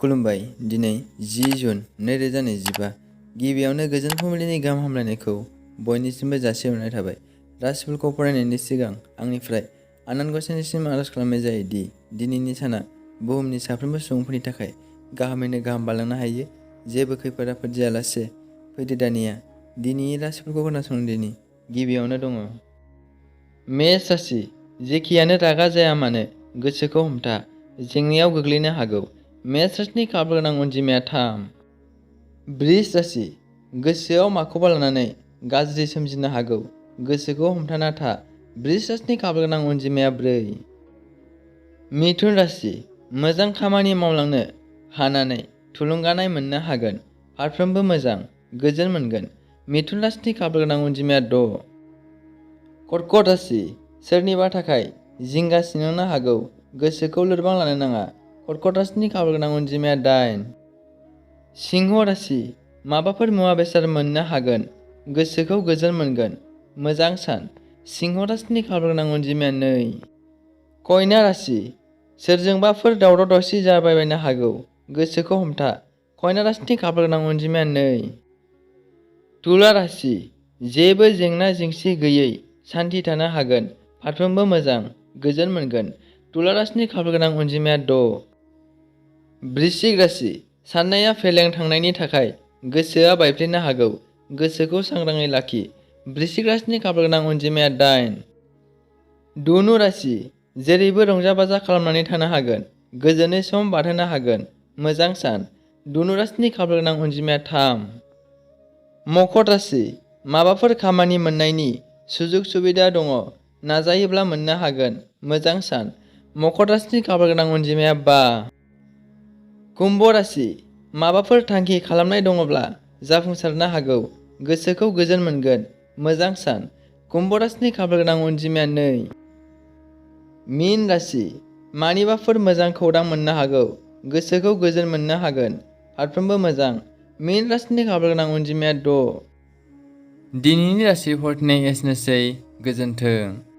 खुलुमबाय। दिनै 10 जुन 2025 गिबियावनो गोजोन फुंबिलिनि गाहाम हामलायनायखौ बयनिसिमबो जासिहरनाय थाबाय। राशिफोरखौ फरायनायनि सिगां आंनिफ्राय आनान गसाइनिसिम आरज खालामनाय जायो दि दिनैनि साना बुहुमनि साफ्रोमबो सुबुंफोरनि थाखाय गाहामैनो गाहाम बारलांनो हायो। जेबो खैफोद आफोद जायालासे फैदो दानिया दिनैनि राशिफोरखौ खोनासंदिनि। गिबियावनो दङ मेष राशि। जेखियानो रागा जाया मानो गोसोखौ हमथा, जेंनायाव गोग्लैनो हागौ। मेष राशिनि खाफाल गोनां अनजिमाया 3। बृष राशि। गोसोआव माखौबा लानानै गाज्रि सोमजिनो हागौ, गोसोखौ हमथाना था। बृष राशिनि खाफाल गोनां अनजिमाया 4। मिथुन राशि। मोजां खामानि मावलांनो हानानै थुलुंगानाय मोननो हागोन। फारफ्रोमबो मोजां, गोजोन मोनगोन। मिथुन राशिनि खाफाल गोनां अनजिमाया 6। कर्कट राशि। सोरनिबा थाखाय जिंगा सिनांनो हागौ, गोसोखौ लोरबां लानो नाङा। कर्कट राशिनि खाफाल गोनां अनजिमाया 8। सिंह राशि। माबाफोर मुवा बेसाद मोननो हागोन, गोसोखौ गोजोन मोनगोन। मोजां सान। सिंह राशिनि खाफाल गोनां अनजिमाया 2। कन्या राशि। सोरजोंबाफोर दावराव दावसि जाबायबायनो हागौ, गोसोखौ हमथा। कन्या राशिनि खाफाल गोनां अनजिमाया 2। तुला राशि। जेबो जेंना जेंसि गैयै सान्थि थानो हागोन। फारफ्रोमबो मोजां, गोजोन मोनगोन। तुला राशिनि खाफाल गोनां अनजिमाया 6। वृश्चिक राशि। साननाया फेलें थांनायनि थाखाय गोसोआ बायफ्लेनो हागौ, गोसोखौ सांग्राङै लाखि। वृश्चिक राशिनि खाफाल गोनां अनजिमाया 8। धनु राशि। जेरैबो रंजा बाजा खालामनानै थानो हागोन, गोजोनै सम बारहोनो हागोन। मोजां सान। धनु राशिनि खाफाल गोनां अनजिमाया 3। मकर राशि। माबाफोर खामानि मोननायनि सुजुग सुबिदा दङ, नाजायोब्ला मोननो हागोन। मोजां सान। मकर राशिनि खाफाल गोनां अनजिमाया 5। कुम्भ राशि। माबाफोर थांखि खालामनाय दङब्ला जाफुंसारनो हागौ, गोसोखौ गोजोन मोनगोन। मोजां सान। कुम्भ राशिनि खाफाल गोनां अनजिमाया 2। मीन राशि। मानिबाफोर मोजां खौरां मोननो हागौ, गोसोखौ गोजोन मोननो हागोन। फारफ्रोमबो मोजां। मीन राशिनि खाफाल गोनां अनजिमाया 6। दिनैनि राशि फरायनाय एसेनोसै। गोजोन्थों।